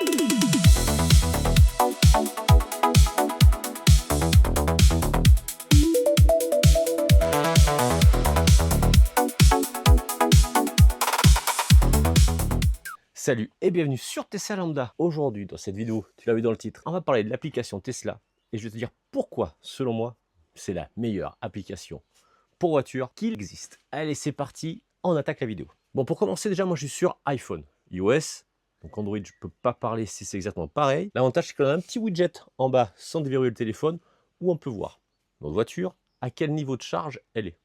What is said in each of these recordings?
Salut et bienvenue sur Tesla Lambda. Aujourd'hui, dans cette vidéo, tu l'as vu dans le titre, on va parler de l'application Tesla et je vais te dire pourquoi, selon moi, c'est la meilleure application pour voiture qu'il existe. Allez, c'est parti, on attaque la vidéo. Bon, pour commencer, déjà, moi je suis sur iPhone, iOS, donc Android, je peux pas parler si c'est exactement pareil. L'avantage, c'est qu'on a un petit widget en bas sans déverrouiller le téléphone où on peut voir notre voiture, à quel niveau de charge elle est,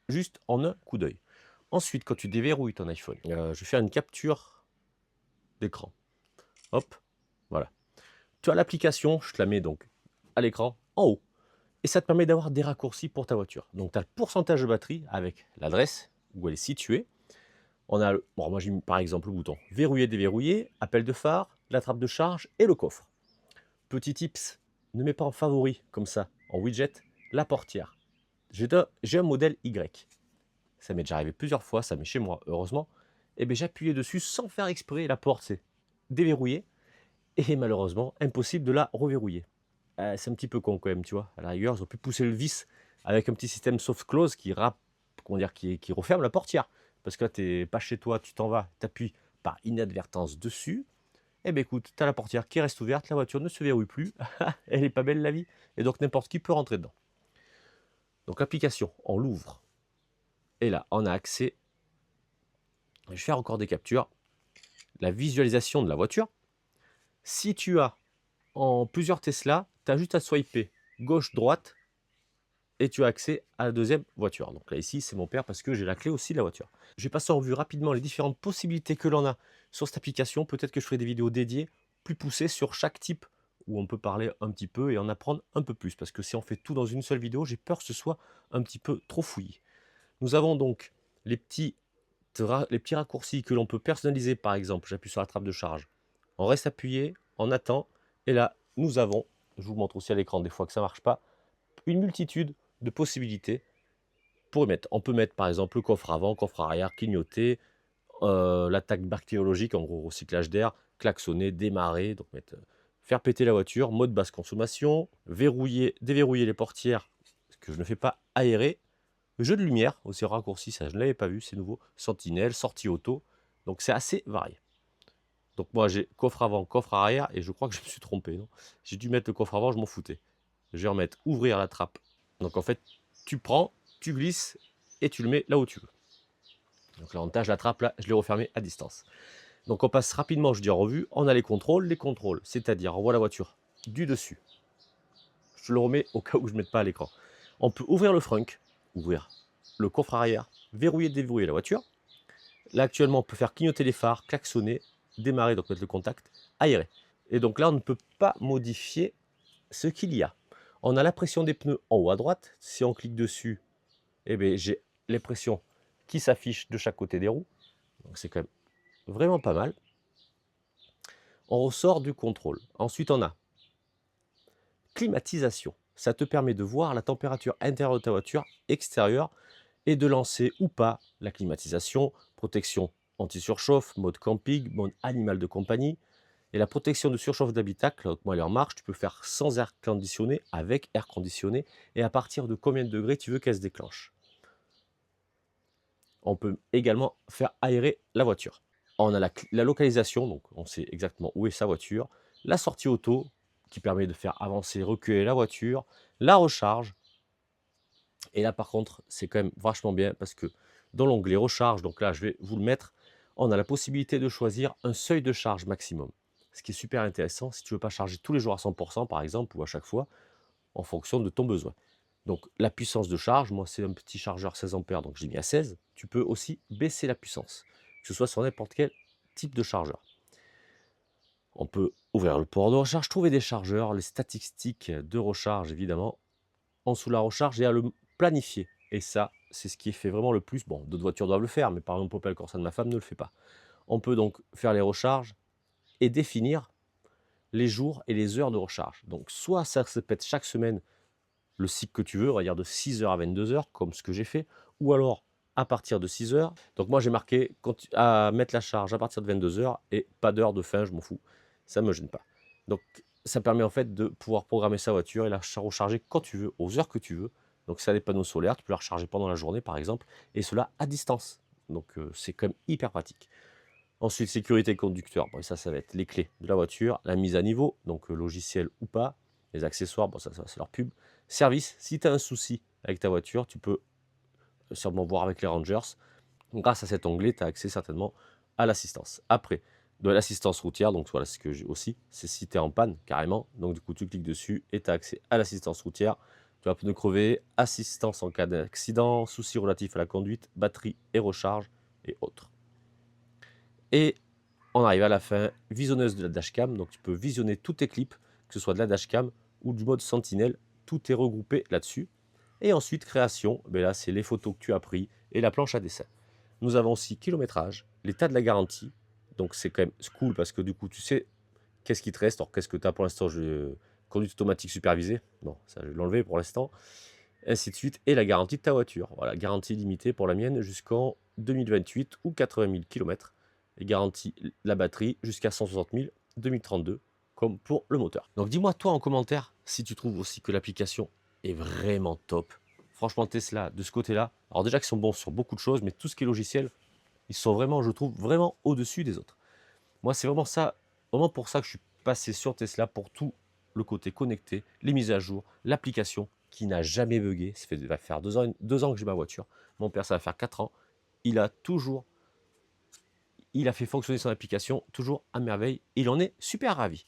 juste en un coup d'œil. Ensuite, quand tu déverrouilles ton iPhone, je vais faire une capture d'écran. Hop, voilà. Tu as l'application, je te la mets donc à l'écran, en haut. Et ça te permet d'avoir des raccourcis pour ta voiture. Donc tu as le pourcentage de batterie avec l'adresse où elle est située. On a, bon, moi j'ai mis par exemple le bouton verrouiller, déverrouiller, appel de phare, la trappe de charge et le coffre. Petit tips, ne mets pas en favori comme ça, en widget, la portière. J'ai un modèle Y. Ça m'est déjà arrivé plusieurs fois, ça m'est chez moi, heureusement. Et bien j'appuyais dessus sans faire exprès, la porte s'est déverrouillée. Et malheureusement, impossible de la reverrouiller. C'est un petit peu con quand même, tu vois. À la rigueur, ils ont pu pousser le vis avec un petit système soft close qui referme la portière. Parce que là, tu n'es pas chez toi, tu t'en vas, tu appuies par inadvertance dessus. Eh bien écoute, tu as la portière qui reste ouverte, la voiture ne se verrouille plus. Elle n'est pas belle la vie. Et donc n'importe qui peut rentrer dedans. Donc l'application, on l'ouvre. Et là, on a accès. Je vais faire encore des captures. La visualisation de la voiture. Si tu as en plusieurs Tesla, tu as juste à swiper gauche-droite et tu as accès à la deuxième voiture. Donc là, ici, c'est mon père parce que j'ai la clé aussi de la voiture. Je vais passer en revue rapidement les différentes possibilités que l'on a sur cette application. Peut-être que je ferai des vidéos dédiées, plus poussées sur chaque type où on peut parler un petit peu et en apprendre un peu plus. Parce que si on fait tout dans une seule vidéo, j'ai peur que ce soit un petit peu trop fouillé. Nous avons donc les petits raccourcis que l'on peut personnaliser. Par exemple, j'appuie sur la trappe de charge. On reste appuyé, on attend. Et là, nous avons, je vous montre aussi à l'écran des fois que ça ne marche pas, une multitude de possibilités pour y mettre. On peut mettre par exemple le coffre avant, coffre arrière, clignoter, l'attaque bactériologique, en gros recyclage d'air, klaxonner, démarrer, donc mettre, faire péter la voiture, mode basse consommation, verrouiller, déverrouiller les portières, ce que je ne fais pas, aérer, jeu de lumière, aussi raccourci, ça je ne l'avais pas vu, c'est nouveau, sentinelle, sortie auto, donc c'est assez varié. Donc moi j'ai coffre avant, coffre arrière, et je crois que je me suis trompé. J'ai dû mettre le coffre avant, je m'en foutais. Je vais remettre ouvrir la trappe. Donc en fait, tu prends, tu glisses, et tu le mets là où tu veux. Donc l'avantage, la trappe là, je l'ai refermée à distance. Donc on passe rapidement, je dis en revue, on a les contrôles, c'est-à-dire on voit la voiture du dessus. Je le remets au cas où je ne mette pas à l'écran. On peut ouvrir le frunk, ouvrir le coffre arrière, verrouiller, déverrouiller la voiture. Là actuellement, on peut faire clignoter les phares, klaxonner, démarrer, donc mettre le contact, aérer. Et donc là, on ne peut pas modifier ce qu'il y a. On a la pression des pneus en haut à droite. Si on clique dessus, eh bien, j'ai les pressions qui s'affichent de chaque côté des roues. Donc c'est quand même vraiment pas mal. On ressort du contrôle. Ensuite, on a climatisation. Ça te permet de voir la température intérieure de ta voiture, extérieure, et de lancer ou pas la climatisation, protection anti-surchauffe, mode camping, mode animal de compagnie. Et la protection de surchauffe d'habitacle, moi elle est en marche, tu peux faire sans air conditionné, avec air conditionné, et à partir de combien de degrés tu veux qu'elle se déclenche. On peut également faire aérer la voiture. On a la localisation, donc on sait exactement où est sa voiture, la sortie auto, qui permet de faire avancer, reculer la voiture, la recharge. Et là par contre, c'est quand même vachement bien parce que dans l'onglet recharge, donc là je vais vous le mettre, on a la possibilité de choisir un seuil de charge maximum. Ce qui est super intéressant, si tu ne veux pas charger tous les jours à 100% par exemple, ou à chaque fois, en fonction de ton besoin. Donc la puissance de charge, moi c'est un petit chargeur 16 ampères, donc je l'ai mis à 16. Tu peux aussi baisser la puissance, que ce soit sur n'importe quel type de chargeur. On peut ouvrir le port de recharge, trouver des chargeurs, les statistiques de recharge évidemment. En dessous de la recharge et à le planifier. Et ça, c'est ce qui fait vraiment le plus. Bon, d'autres voitures doivent le faire, mais par exemple Opel Corsa de ma femme ne le fait pas. On peut donc faire les recharges et définir les jours et les heures de recharge. Donc soit ça se pète chaque semaine le cycle que tu veux, on va dire de 6h à 22h, comme ce que j'ai fait, ou alors à partir de 6h. Donc moi j'ai marqué à mettre la charge à partir de 22h et pas d'heure de fin, je m'en fous. ça ne me gêne pas. Donc ça permet en fait de pouvoir programmer sa voiture et la recharger quand tu veux, aux heures que tu veux. Donc ça a des panneaux solaires, tu peux la recharger pendant la journée par exemple, et cela à distance. Donc c'est quand même hyper pratique. Ensuite, sécurité conducteur, bon, ça va être les clés de la voiture, la mise à niveau, donc logiciel ou pas, les accessoires, bon, ça c'est leur pub. Service, si tu as un souci avec ta voiture, tu peux sûrement voir avec les Rangers. Donc, grâce à cet onglet, tu as accès certainement à l'assistance. Après, de l'assistance routière, donc voilà ce que j'ai aussi, c'est si tu es en panne carrément. Donc du coup, tu cliques dessus et tu as accès à l'assistance routière. Tu as pneu crevé, assistance en cas d'accident, soucis relatifs à la conduite, batterie et recharge et autres. Et on arrive à la fin, visionneuse de la dashcam, donc tu peux visionner tous tes clips, que ce soit de la dashcam ou du mode sentinelle, tout est regroupé là-dessus. Et ensuite, création, ben là c'est les photos que tu as prises et la planche à dessin. Nous avons aussi kilométrage, l'état de la garantie, donc c'est quand même cool parce que du coup tu sais qu'est-ce qui te reste, alors qu'est-ce que tu as pour l'instant, conduite automatique supervisée, non, ça je vais l'enlever pour l'instant, ainsi de suite, et la garantie de ta voiture, voilà, garantie limitée pour la mienne jusqu'en 2028 ou 80 000 km, et garantie la batterie jusqu'à 160 000 2032, comme pour le moteur. Donc dis-moi toi en commentaire si tu trouves aussi que l'application est vraiment top. Franchement Tesla, de ce côté-là, alors déjà qu'ils sont bons sur beaucoup de choses, mais tout ce qui est logiciel, ils sont vraiment, je trouve, vraiment au-dessus des autres. Moi, c'est vraiment ça, vraiment pour ça que je suis passé sur Tesla, pour tout le côté connecté, les mises à jour, l'application qui n'a jamais bugué. Ça va faire 2 ans que j'ai ma voiture. Mon père, ça va faire 4 ans. Il a fait fonctionner son application toujours à merveille. Il en est super ravi.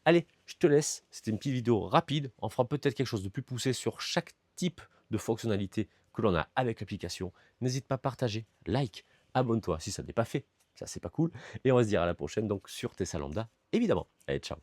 Allez, je te laisse. C'était une petite vidéo rapide. On fera peut-être quelque chose de plus poussé sur chaque type de fonctionnalité que l'on a avec l'application. N'hésite pas à partager, like, abonne-toi si ça n'est pas fait. Ça, c'est pas cool. Et on va se dire à la prochaine donc sur Tesla Lambda, évidemment. Allez, ciao.